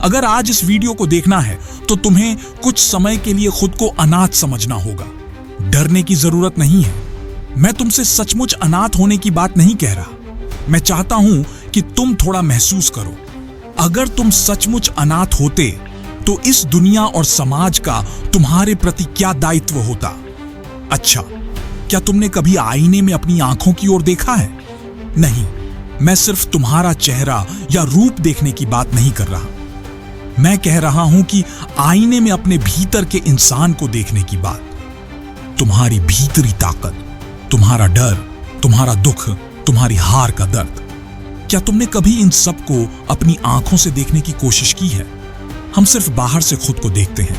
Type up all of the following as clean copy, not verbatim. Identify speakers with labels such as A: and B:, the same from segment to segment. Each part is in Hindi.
A: अगर आज इस वीडियो को देखना है तो तुम्हें कुछ समय के लिए खुद को अनाथ समझना होगा। डरने की जरूरत नहीं है। मैं तुमसे सचमुच अनाथ होने की बात नहीं कह रहा। मैं चाहता हूं कि तुम थोड़ा महसूस करो। अगर तुम सचमुच अनाथ होते तो इस दुनिया और समाज का तुम्हारे प्रति क्या दायित्व होता? अच्छा, क्या तुमने कभी आईने में अपनी आंखों की ओर देखा है? नहीं, मैं सिर्फ तुम्हारा चेहरा या रूप देखने की बात नहीं कर रहा। मैं कह रहा हूं कि आईने में अपने भीतर के इंसान को देखने की बात। तुम्हारी भीतरी ताकत, तुम्हारा डर, तुम्हारा दुख, तुम्हारी हार का दर्द। क्या तुमने कभी इन सब को अपनी आंखों से देखने की कोशिश की है? हम सिर्फ बाहर से खुद को देखते हैं,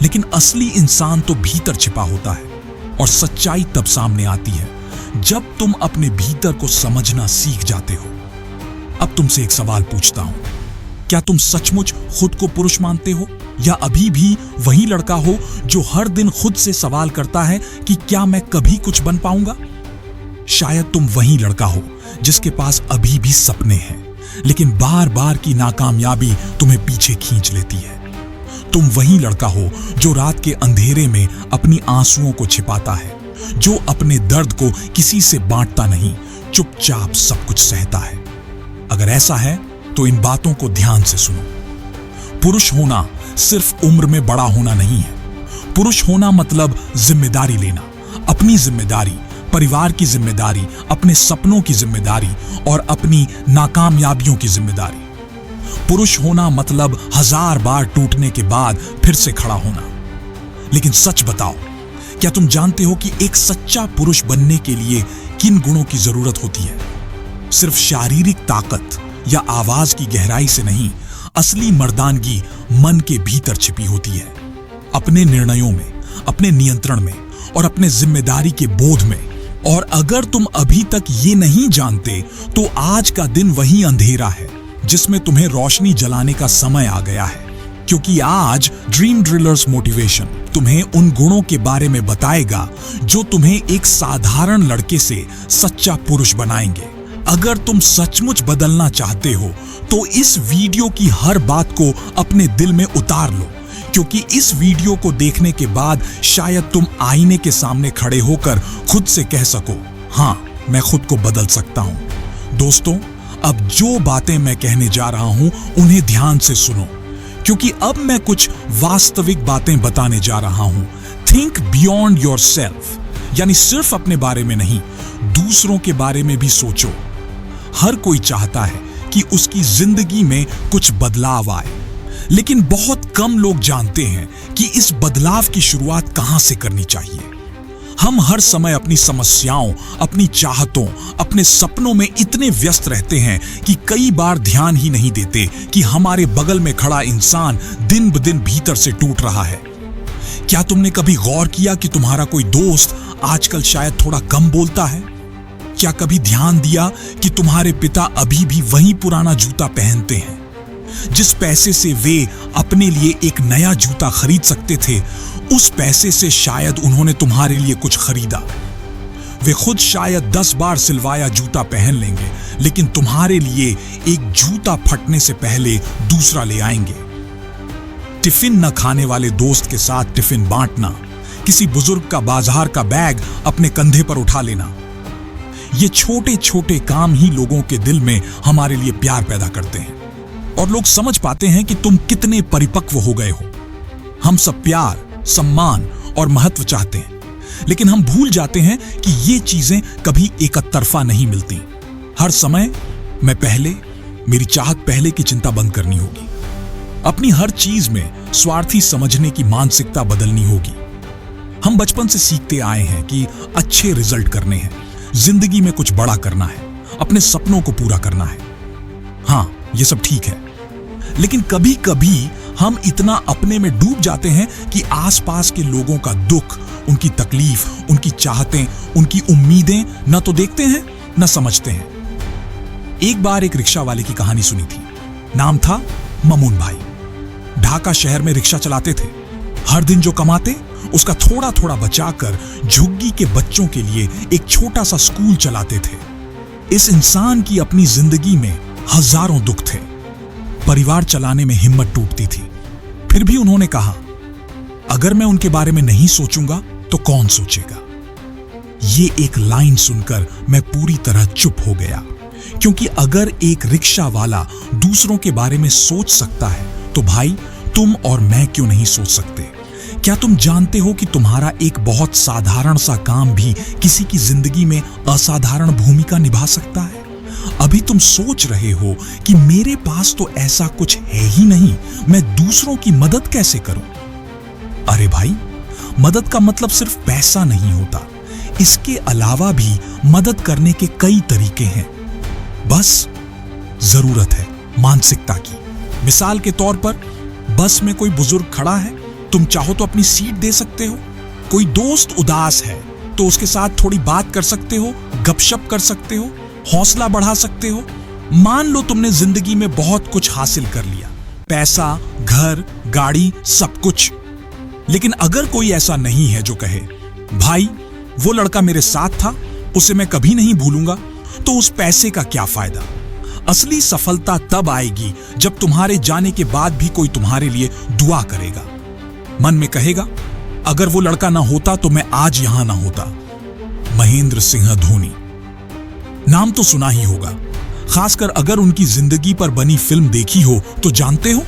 A: लेकिन असली इंसान तो भीतर छिपा होता है और सच्चाई तब सामने आती है जब तुम अपने भीतर को समझना सीख जाते हो। अब तुमसे एक सवाल पूछता हूं, क्या तुम सचमुच खुद को पुरुष मानते हो या अभी भी वही लड़का हो जो हर दिन खुद से सवाल करता है कि क्या मैं कभी कुछ बन पाऊंगा? शायद तुम वही लड़का हो जिसके पास अभी भी सपने हैं, लेकिन बार बार की नाकामयाबी तुम्हें पीछे खींच लेती है। तुम वही लड़का हो जो रात के अंधेरे में अपनी आंसुओं को छिपाता है, जो अपने दर्द को किसी से बांटता नहीं, चुपचाप सब कुछ सहता है। अगर ऐसा है तो इन बातों को ध्यान से सुनो। पुरुष होना सिर्फ उम्र में बड़ा होना नहीं है। पुरुष होना मतलब जिम्मेदारी लेना, अपनी जिम्मेदारी, परिवार की जिम्मेदारी, अपने सपनों की जिम्मेदारी और अपनी नाकामयाबियों की जिम्मेदारी। पुरुष होना मतलब 1000 बार टूटने के बाद फिर से खड़ा होना। लेकिन सच बताओ, क्या तुम जानते हो कि एक सच्चा पुरुष बनने के लिए किन गुणों की जरूरत होती है? सिर्फ शारीरिक ताकत या आवाज की गहराई से नहीं, असली मर्दानगी मन के भीतर छिपी होती है। अपने निर्णयों में, अपने नियंत्रण में और अपने जिम्मेदारी के बोध में। और अगर तुम अभी तक ये नहीं जानते तो आज का दिन वही अंधेरा है जिसमें तुम्हें रोशनी जलाने का समय आ गया है, क्योंकि आज ड्रीम ड्रिलर्स मोटिवेशन तुम्हें उन गुणों के बारे में बताएगा जो तुम्हें एक साधारण लड़के से सच्चा पुरुष बनाएंगे। अगर तुम सचमुच बदलना चाहते हो तो इस वीडियो की हर बात को अपने दिल में उतार लो, क्योंकि इस वीडियो को देखने के बाद शायद तुम आईने के सामने खड़े होकर खुद से कह सको, हां, मैं खुद को बदल सकता हूं। दोस्तों, अब जो बातें मैं कहने जा रहा हूं उन्हें ध्यान से सुनो, क्योंकि अब मैं कुछ वास्तविक बातें बताने जा रहा हूं। थिंक बियॉन्ड योरसेल्फ, यानी सिर्फ अपने बारे में नहीं, दूसरों के बारे में भी सोचो। हर कोई चाहता है कि उसकी जिंदगी में कुछ बदलाव आए, लेकिन बहुत कम लोग जानते हैं कि इस बदलाव की शुरुआत कहां से करनी चाहिए। हम हर समय अपनी समस्याओं, अपनी चाहतों, अपने सपनों में इतने व्यस्त रहते हैं कि कई बार ध्यान ही नहीं देते कि हमारे बगल में खड़ा इंसान दिन ब दिन भीतर से टूट रहा है। क्या तुमने कभी गौर किया कि तुम्हारा कोई दोस्त आजकल शायद थोड़ा कम बोलता है? क्या कभी ध्यान दिया कि तुम्हारे पिता अभी भी वही पुराना जूता पहनते हैं? जिस पैसे से वे अपने लिए एक नया जूता खरीद सकते थे, उस पैसे से शायद उन्होंने तुम्हारे लिए कुछ खरीदा। वे खुद शायद 10 बार सिलवाया जूता पहन लेंगे, लेकिन तुम्हारे लिए एक जूता फटने से पहले दूसरा ले आएंगे। टिफिन न खाने वाले दोस्त के साथ टिफिन बांटना, किसी बुजुर्ग का बाजार का बैग अपने कंधे पर उठा लेना, ये छोटे छोटे काम ही लोगों के दिल में हमारे लिए प्यार पैदा करते हैं और लोग समझ पाते हैं कि तुम कितने परिपक्व हो गए हो। हम सब प्यार, सम्मान और महत्व चाहते हैं, लेकिन हम भूल जाते हैं कि ये चीजें कभी एकतरफा नहीं मिलती। हर समय मैं पहले, मेरी चाहत पहले की चिंता बंद करनी होगी। अपनी हर चीज में स्वार्थी समझने की मानसिकता बदलनी होगी। हम बचपन से सीखते आए हैं कि अच्छे रिजल्ट करने हैं, जिंदगी में कुछ बड़ा करना है, अपने सपनों को पूरा करना है। हां, ये सब ठीक है, लेकिन कभी कभी हम इतना अपने में डूब जाते हैं कि आसपास के लोगों का दुख, उनकी तकलीफ, उनकी चाहतें, उनकी उम्मीदें न तो देखते हैं न समझते हैं। एक बार एक रिक्शा वाले की कहानी सुनी थी। नाम था ममून भाई। ढाका शहर में रिक्शा चलाते थे। हर दिन जो कमाते उसका थोड़ा थोड़ा बचाकर झुग्गी के बच्चों के लिए एक छोटा सा स्कूल चलाते थे। इस इंसान की अपनी जिंदगी में हजारों दुख थे। परिवार चलाने में हिम्मत टूटती थी। फिर भी उन्होंने कहा, अगर मैं उनके बारे में नहीं सोचूंगा तो कौन सोचेगा। ये एक लाइन सुनकर मैं पूरी तरह चुप हो गया, क्योंकि अगर एक रिक्शा वाला दूसरों के बारे में सोच सकता है तो भाई तुम और मैं क्यों नहीं सोच सकते? क्या तुम जानते हो कि तुम्हारा एक बहुत साधारण सा काम भी किसी की जिंदगी में असाधारण भूमिका निभा सकता है? अभी तुम सोच रहे हो कि मेरे पास तो ऐसा कुछ है ही नहीं, मैं दूसरों की मदद कैसे करूं? अरे भाई, मदद का मतलब सिर्फ पैसा नहीं होता, इसके अलावा भी मदद करने के कई तरीके हैं। बस जरूरत है मानसिकता की। मिसाल के तौर पर, बस में कोई बुजुर्ग खड़ा है, तुम चाहो तो अपनी सीट दे सकते हो। कोई दोस्त उदास है तो उसके साथ थोड़ी बात कर सकते हो, गपशप कर सकते हो, हौसला बढ़ा सकते हो। मान लो तुमने जिंदगी में बहुत कुछ हासिल कर लिया, पैसा, घर, गाड़ी, सब कुछ। लेकिन अगर कोई ऐसा नहीं है जो कहे, भाई वो लड़का मेरे साथ था, उसे मैं कभी नहीं भूलूंगा, तो उस पैसे का क्या फायदा? असली सफलता तब आएगी जब तुम्हारे जाने के बाद भी कोई तुम्हारे लिए दुआ करेगा, मन में कहेगा, अगर वो लड़का ना होता तो मैं आज यहां ना होता। महेंद्र सिंह धोनी, नाम तो सुना ही होगा, खासकर अगर उनकी जिंदगी पर बनी फिल्म देखी हो तो जानते हो।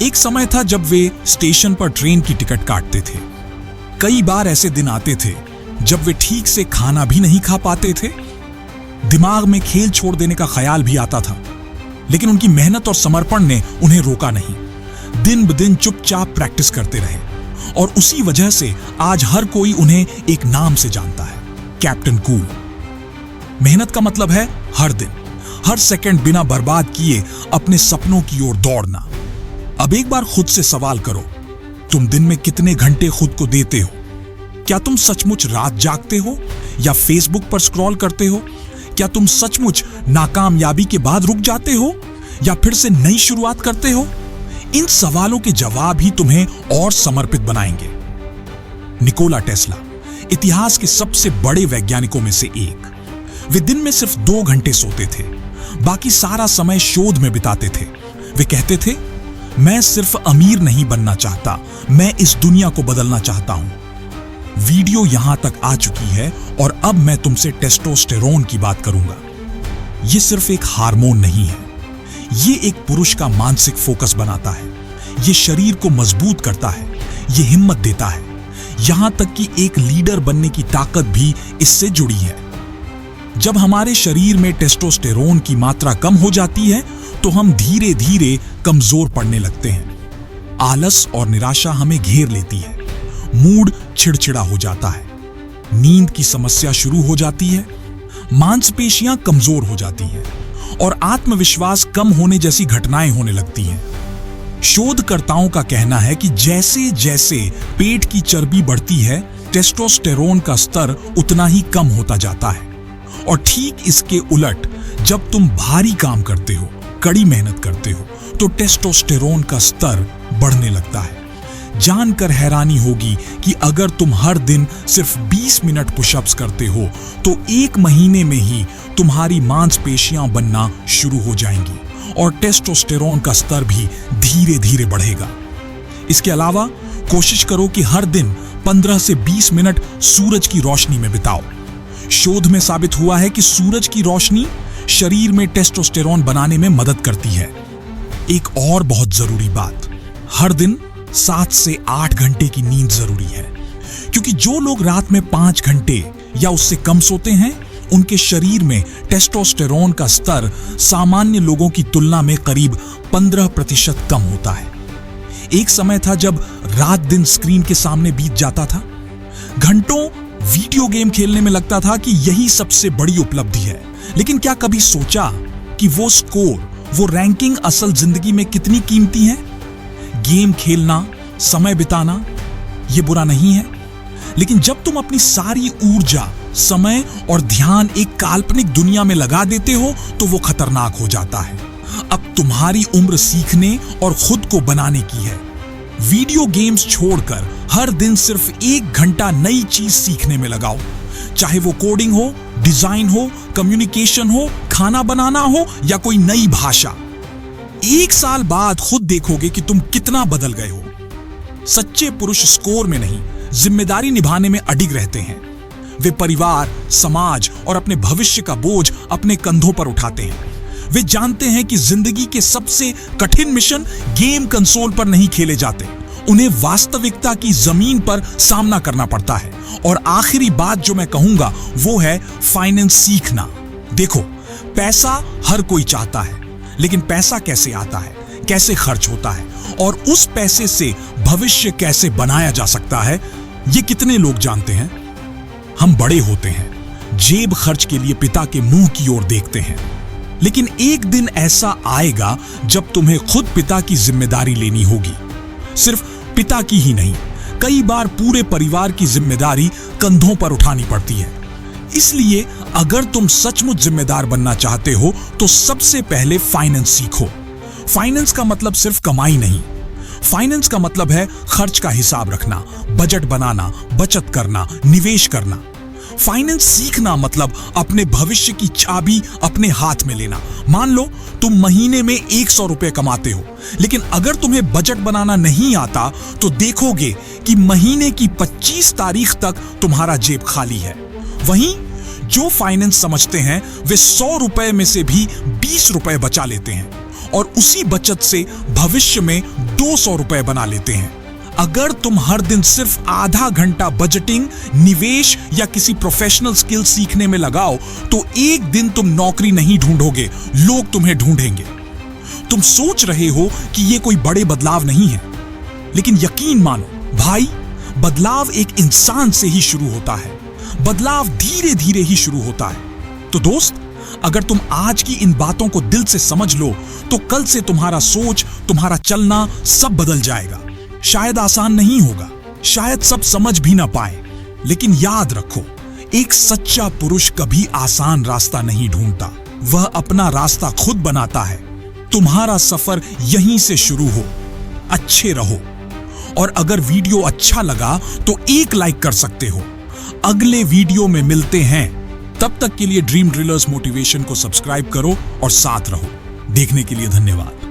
A: एक समय था जब वे स्टेशन पर ट्रेन की टिकट काटते थे। कई बार ऐसे दिन आते थे जब वे ठीक से खाना भी नहीं खा पाते थे। दिमाग में खेल छोड़ देने का ख्याल भी आता था, लेकिन उनकी मेहनत और समर्पण ने उन्हें रोका नहीं। दिन ब दिन चुपचाप प्रैक्टिस करते रहे और उसी वजह से आज हर कोई उन्हें एक नाम से जानता है, कैप्टन कूल। मेहनत का मतलब है हर दिन, हर सेकंड बिना बर्बाद किए अपने सपनों की ओर दौड़ना। अब एक बार खुद से सवाल करो, तुम दिन में कितने घंटे खुद को देते हो? क्या तुम सचमुच रात जागते हो या फेसबुक पर स्क्रॉल करते हो? क्या तुम सचमुच नाकामयाबी के बाद रुक जाते हो या फिर से नई शुरुआत करते हो? इन सवालों के जवाब ही तुम्हें और समर्पित बनाएंगे। निकोला टेस्ला, इतिहास के सबसे बड़े वैज्ञानिकों में से एक, वे दिन में सिर्फ 2 घंटे सोते थे, बाकी सारा समय शोध में बिताते थे। वे कहते थे, मैं सिर्फ अमीर नहीं बनना चाहता, मैं इस दुनिया को बदलना चाहता हूं। वीडियो यहां तक आ चुकी है और अब मैं तुमसे टेस्टोस्टेरोन की बात करूंगा। यह सिर्फ एक हार्मोन नहीं है, यह एक पुरुष का मानसिक फोकस बनाता है, यह शरीर को मजबूत करता है, यह हिम्मत देता है, यहां तक कि एक लीडर बनने की ताकत भी इससे जुड़ी है। जब हमारे शरीर में टेस्टोस्टेरोन की मात्रा कम हो जाती है तो हम धीरे धीरे कमजोर पड़ने लगते हैं। आलस और निराशा हमें घेर लेती है, मूड चिड़चिड़ा हो जाता है, नींद की समस्या शुरू हो जाती है, मांसपेशियां कमजोर हो जाती हैं और आत्मविश्वास कम होने जैसी घटनाएं होने लगती हैं। शोधकर्ताओं का कहना है कि जैसे जैसे पेट की चर्बी बढ़ती है, टेस्टोस्टेरोन का स्तर उतना ही कम होता जाता है। और ठीक इसके उलट, जब तुम भारी काम करते हो, कड़ी मेहनत करते हो, तो टेस्टोस्टेरोन का स्तर बढ़ने लगता है। जानकर हैरानी होगी कि अगर तुम हर दिन सिर्फ 20 मिनट पुशअप्स करते हो तो 1 महीने में ही तुम्हारी मांसपेशियां बनना शुरू हो जाएंगी और टेस्टोस्टेरोन का स्तर भी धीरे धीरे बढ़ेगा। इसके अलावा कोशिश करो कि हर दिन 15 से 20 मिनट सूरज की रोशनी में बिताओ। शोध में साबित हुआ है कि सूरज की रोशनी शरीर में टेस्टोस्टेरोन बनाने में मदद करती है। एक और बहुत जरूरी बात, हर दिन 7 से 8 घंटे की नींद जरूरी है, क्योंकि जो लोग रात में 5 घंटे या उससे कम सोते हैं, उनके शरीर में टेस्टोस्टेरोन का स्तर सामान्य लोगों की तुलना में करीब 15% कम होता है। एक समय था जब रात दिन स्क्रीन के सामने बीत जाता था, घंटों वीडियो गेम खेलने में लगता था कि यही सबसे बड़ी उपलब्धि है। लेकिन क्या कभी सोचा कि वो स्कोर, वो रैंकिंग असल जिंदगी में कितनी कीमती है? गेम खेलना, समय बिताना, ये बुरा नहीं है, लेकिन जब तुम अपनी सारी ऊर्जा, समय और ध्यान एक काल्पनिक दुनिया में लगा देते हो तो वो खतरनाक हो जाता है। अब तुम्हारी उम्र सीखने और खुद को बनाने की है। वीडियो गेम्स छोड़कर हर दिन सिर्फ 1 घंटा नई चीज सीखने में लगाओ, चाहे वो कोडिंग हो, डिजाइन हो, कम्युनिकेशन हो, खाना बनाना हो या कोई नई भाषा। 1 साल बाद खुद देखोगे कि तुम कितना बदल गए हो। सच्चे पुरुष स्कोर में नहीं, जिम्मेदारी निभाने में अडिग रहते हैं। वे परिवार, समाज और अपने भविष्य का बोझ अपने कंधों पर उठाते हैं। वे जानते हैं कि जिंदगी के सबसे कठिन मिशन गेम कंसोल पर नहीं खेले जाते, उन्हें वास्तविकता की जमीन पर सामना करना पड़ता है। और आखिरी बात जो मैं कहूंगा वो है फाइनेंस सीखना। देखो, पैसा हर कोई चाहता है, लेकिन पैसा कैसे आता है, कैसे खर्च होता है और उस पैसे से भविष्य कैसे बनाया जा सकता है, ये कितने लोग जानते हैं? हम बड़े होते हैं, जेब खर्च के लिए पिता के मुंह की ओर देखते हैं, लेकिन एक दिन ऐसा आएगा जब तुम्हें खुद पिता की जिम्मेदारी लेनी होगी। सिर्फ पिता की ही नहीं, कई बार पूरे परिवार की जिम्मेदारी कंधों पर उठानी पड़ती है। इसलिए अगर तुम सचमुच जिम्मेदार बनना चाहते हो तो सबसे पहले फाइनेंस सीखो। फाइनेंस का मतलब सिर्फ कमाई नहीं, फाइनेंस का मतलब है खर्च का हिसाब रखना, बजट बनाना, बचत करना, निवेश करना। फाइनेंस सीखना मतलब अपने भविष्य की चाबी अपने हाथ में लेना। मान लो तुम महीने में 100 रुपए कमाते हो, लेकिन अगर तुम्हें बजट बनाना नहीं आता तो देखोगे कि महीने की 25 तारीख तक तुम्हारा जेब खाली है। वहीं जो फाइनेंस समझते हैं वे 100 रुपए में से भी 20 रुपए बचा लेते हैं और उसी बचत से भविष्य में 200 रुपए बना लेते हैं। अगर तुम हर दिन सिर्फ आधा घंटा बजटिंग, निवेश या किसी प्रोफेशनल स्किल सीखने में लगाओ तो एक दिन तुम नौकरी नहीं ढूंढोगे, लोग तुम्हें ढूंढेंगे। तुम सोच रहे हो कि ये कोई बड़े बदलाव नहीं है, लेकिन यकीन मानो भाई, बदलाव एक इंसान से ही शुरू होता है। बदलाव धीरे धीरे ही शुरू होता है। तो दोस्त, अगर तुम आज की इन बातों को दिल से समझ लो तो कल से तुम्हारा सोच, तुम्हारा चलना सब बदल जाएगा। शायद आसान नहीं होगा, शायद सब समझ भी ना पाए, लेकिन याद रखो, एक सच्चा पुरुष कभी आसान रास्ता नहीं ढूंढता, वह अपना रास्ता खुद बनाता है। तुम्हारा सफर यहीं से शुरू हो। अच्छे रहो, और अगर वीडियो अच्छा लगा तो एक लाइक कर सकते हो। अगले वीडियो में मिलते हैं, तब तक के लिए ड्रीम ड्रिलर्स मोटिवेशन को सब्सक्राइब करो और साथ रहो। देखने के लिए धन्यवाद।